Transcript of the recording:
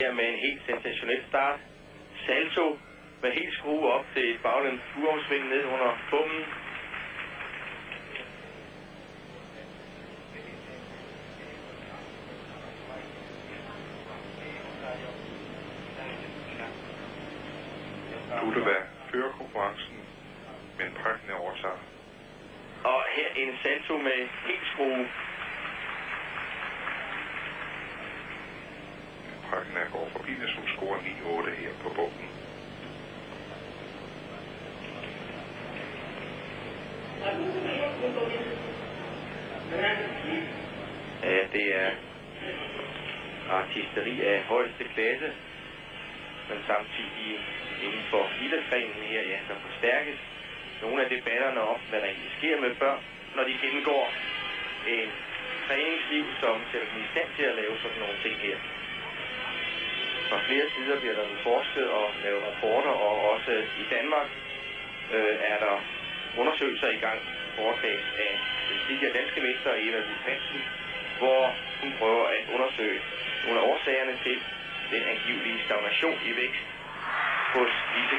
Her med en helt sensationel start. Salto med helt skrue op til et baglæns fugomsving ned under bommen. Dutteva fører konkurrencen, men Parkner overtager. Og her en salto med helt skrue. Parkner går forbi, hvis hun scorer 9-8 her på bomben. Ja, det er artisteri af højeste klasse, men samtidig inden for idrætsgrenen her, ja, der forstærkes nogle af debatterne om, hvad der egentlig sker med børn, når de gennemgår en træningsliv, som sætter dem i stand til at lave sådan nogle ting her. Fra flere sider bliver der nu forsket og lavet rapporter, og også i Danmark er der undersøgelser i gang, foretaget af den tidligere danske mester Eva Wuth Hansen, hvor hun prøver at undersøge nogle af årsagerne til den angivelige stagnation i vækst hos disse